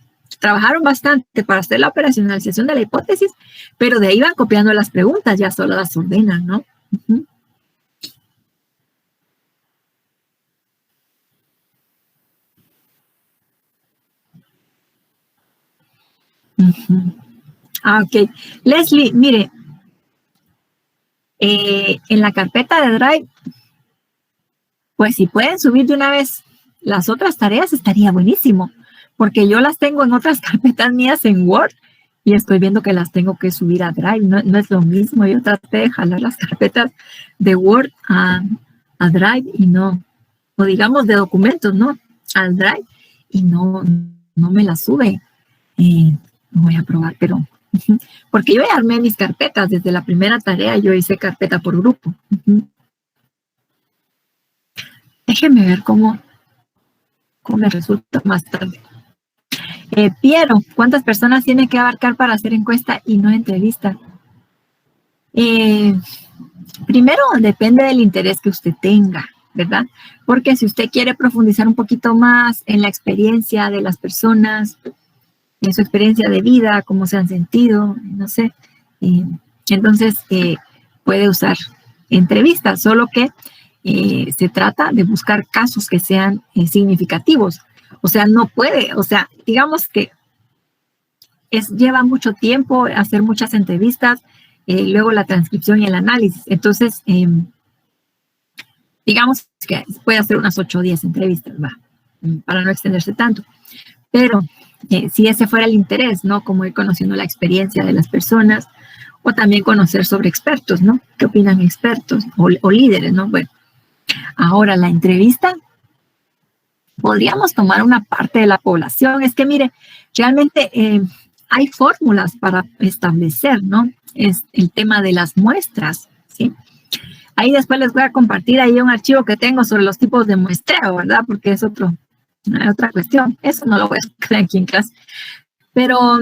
Trabajaron bastante para hacer la operacionalización de la hipótesis, pero de ahí van copiando las preguntas, ya solo las ordenan, ¿no? Ok. Leslie, mire, en la carpeta de Drive, pues si pueden subir de una vez las otras tareas, estaría buenísimo, porque yo las tengo en otras carpetas mías en Word y estoy viendo que las tengo que subir a Drive. No es lo mismo. Yo traté de jalar las carpetas de Word a Drive y no, o digamos de documentos, ¿no? Al Drive y no me las sube. Voy a probar, pero porque yo ya armé mis carpetas desde la primera tarea, yo hice carpeta por grupo. Déjenme ver cómo me resulta más tarde. Piero, ¿cuántas personas tiene que abarcar para hacer encuesta y no entrevista? Primero, depende del interés que usted tenga, ¿verdad? Porque si usted quiere profundizar un poquito más en la experiencia de las personas, en su experiencia de vida, cómo se han sentido, no sé, entonces puede usar entrevistas, solo que se trata de buscar casos que sean significativos. O sea, no puede, o sea, digamos que lleva mucho tiempo hacer muchas entrevistas, luego la transcripción y el análisis. Entonces, digamos que puede hacer unas 8 o 10 entrevistas, para no extenderse tanto. Pero si ese fuera el interés, ¿no? Como ir conociendo la experiencia de las personas o también conocer sobre expertos, ¿no? ¿Qué opinan expertos o líderes, ¿no? Bueno, ahora la entrevista, podríamos tomar una parte de la población. Es que, mire, realmente hay fórmulas para establecer, ¿no? Es el tema de las muestras, ¿sí? Ahí después les voy a compartir ahí un archivo que tengo sobre los tipos de muestreo, ¿verdad? Porque es otra cuestión. Eso no lo voy a explicar aquí en clase. Pero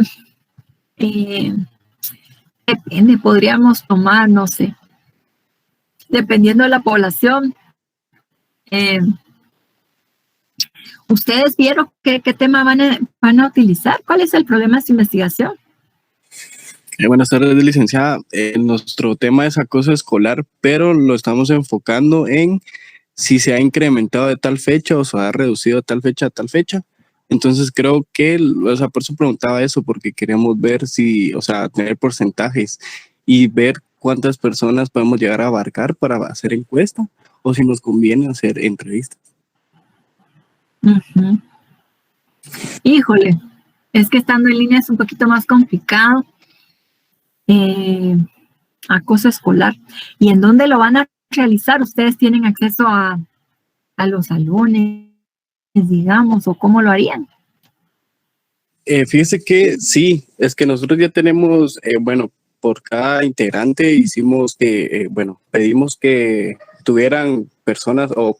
depende, podríamos tomar, no sé, dependiendo de la población. ¿Ustedes vieron qué tema van a utilizar? ¿Cuál es el problema de su investigación?
Buenas tardes, licenciada. Nuestro tema es acoso escolar, pero lo estamos enfocando en si se ha incrementado de tal fecha o se ha reducido de tal fecha a tal fecha. Entonces creo que, o sea, por eso preguntaba eso, porque queremos ver si, o sea, tener porcentajes y ver cuántas personas podemos llegar a abarcar para hacer encuesta o si nos conviene hacer entrevistas.
Uh-huh. Híjole, es que estando en línea es un poquito más complicado. Acoso escolar. ¿Y en dónde lo van a realizar? ¿Ustedes tienen acceso a los salones, digamos, o cómo lo harían?
Fíjese que sí, es que nosotros ya tenemos, bueno, por cada integrante hicimos que, pedimos que tuvieran personas o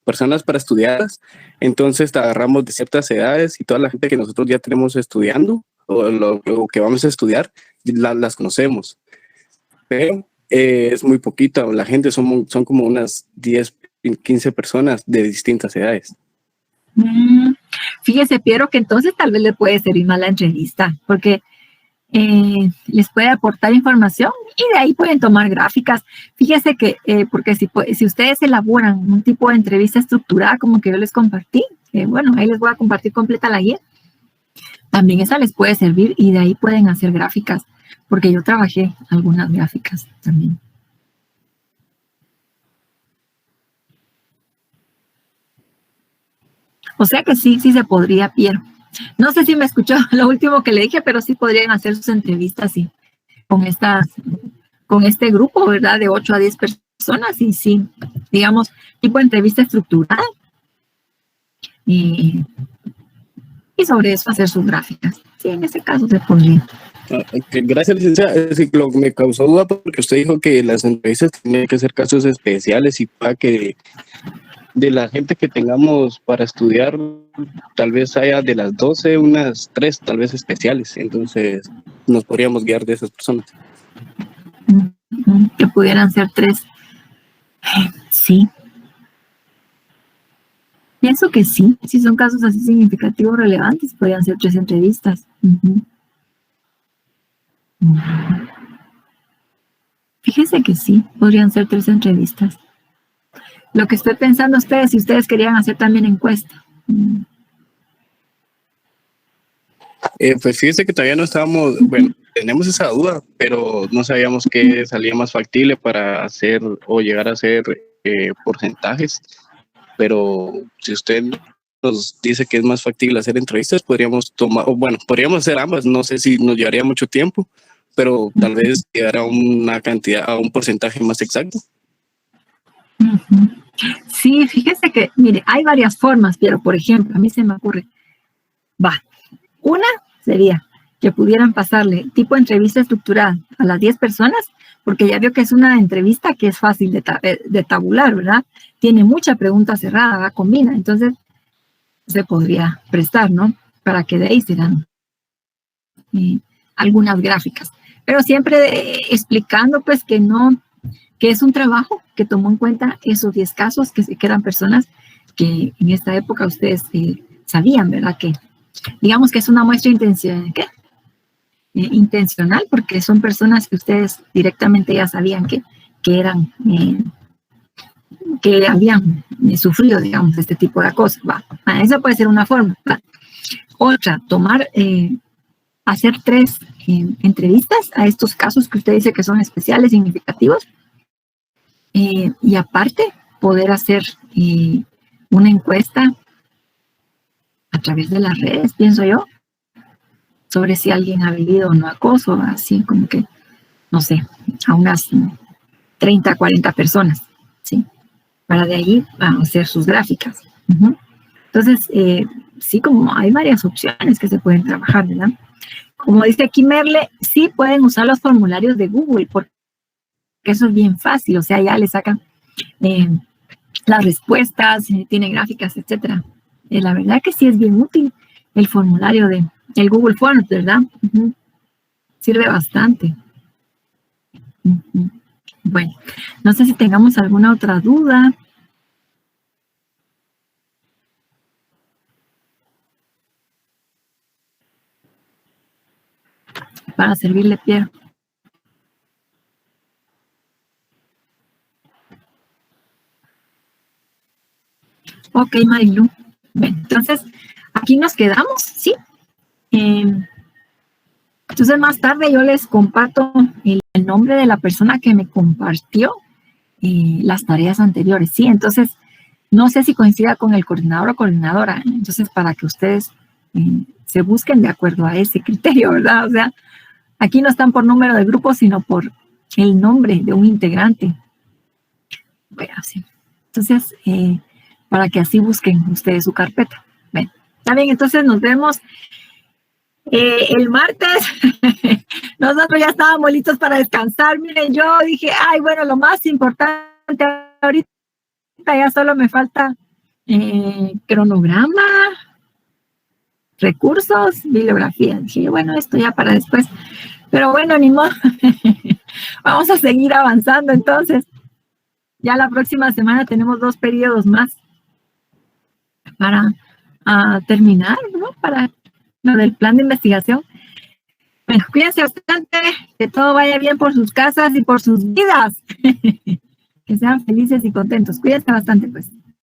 personas para estudiarlas. Entonces agarramos de ciertas edades y toda la gente que nosotros ya tenemos estudiando o lo que vamos a estudiar, las conocemos. Pero es muy poquita, la gente son como unas 10, 15 personas de distintas edades.
Fíjese, Piero, que entonces tal vez le puede servir más la entrevista, porque les puede aportar información y de ahí pueden tomar gráficas. Fíjese que, porque si ustedes elaboran un tipo de entrevista estructurada como que yo les compartí, bueno, ahí les voy a compartir completa la guía, también esa les puede servir y de ahí pueden hacer gráficas, porque yo trabajé algunas gráficas también. O sea que sí se podría, Piero. No sé si me escuchó lo último que le dije, pero sí podrían hacer sus entrevistas sí, con este grupo, ¿verdad? De 8 a 10 personas y sí, digamos, tipo de entrevista estructurada. Y sobre eso hacer sus gráficas. Sí, en ese caso se podría.
Gracias, licenciada. Me causó duda porque usted dijo que las entrevistas tenían que ser casos especiales y para que de la gente que tengamos para estudiar, tal vez haya de las 12, unas 3 tal vez especiales. Entonces nos podríamos guiar de esas personas.
Que pudieran ser 3. Sí. Pienso que sí. Si son casos así significativos, relevantes, podrían ser 3 entrevistas. Fíjense que sí, podrían ser 3 entrevistas. Lo que estoy pensando ustedes, si ustedes querían hacer también encuesta.
Pues fíjese que todavía no estábamos, bueno, tenemos esa duda, pero no sabíamos qué salía más factible para hacer o llegar a hacer porcentajes. Pero si usted nos dice que es más factible hacer entrevistas, podríamos tomar, o bueno, podríamos hacer ambas, no sé si nos llevaría mucho tiempo, pero tal vez llegar a una cantidad, a un porcentaje más exacto.
Ujú. Sí, fíjese que, mire, hay varias formas, pero por ejemplo, a mí se me ocurre, una sería que pudieran pasarle tipo entrevista estructurada a las 10 personas, porque ya veo que es una entrevista que es fácil de tabular, ¿verdad? Tiene mucha pregunta cerrada, ¿verdad? Combina, entonces se podría prestar, ¿no? Para que de ahí se dan algunas gráficas, pero siempre explicando pues que no, que es un trabajo que tomó en cuenta esos 10 casos, que eran personas que en esta época ustedes sabían, ¿verdad? Que digamos que es una muestra intencional, porque son personas que ustedes directamente ya sabían que eran, que habían sufrido, digamos, este tipo de cosas. Esa puede ser una forma. Otra, hacer 3 entrevistas a estos casos que usted dice que son especiales, significativos, y aparte poder hacer una encuesta a través de las redes, pienso yo, sobre si alguien ha vivido o no acoso, así como que, no sé, a unas 30, 40 personas, ¿sí? Para de ahí hacer sus gráficas. Entonces, sí, como hay varias opciones que se pueden trabajar, ¿verdad? Como dice aquí Merle, sí pueden usar los formularios de Google, porque eso es bien fácil, o sea, ya le sacan las respuestas, tiene gráficas, etcétera. La verdad que sí es bien útil el formulario del Google Forms, ¿verdad? Sirve bastante. Bueno, no sé si tengamos alguna otra duda. Para servirle, Pierre. Ok, Marilu. Bueno, entonces, aquí nos quedamos, ¿sí? Entonces, más tarde yo les comparto el nombre de la persona que me compartió las tareas anteriores, ¿sí? Entonces, no sé si coincida con el coordinador o coordinadora. Entonces, para que ustedes se busquen de acuerdo a ese criterio, ¿verdad? O sea, aquí no están por número de grupo, sino por el nombre de un integrante. Bueno, sí. Entonces, para que así busquen ustedes su carpeta. Bueno, está bien, entonces nos vemos el martes. Nosotros ya estábamos listos para descansar. Miren, yo dije, ay, bueno, lo más importante ahorita ya solo me falta cronograma, recursos, bibliografía. Dije, bueno, esto ya para después. Pero bueno, ni modo. Vamos a seguir avanzando entonces. Ya la próxima semana tenemos 2 periodos más para terminar, ¿no? Para lo del plan de investigación. Bueno, cuídense bastante, que todo vaya bien por sus casas y por sus vidas. Que sean felices y contentos. Cuídense bastante, pues.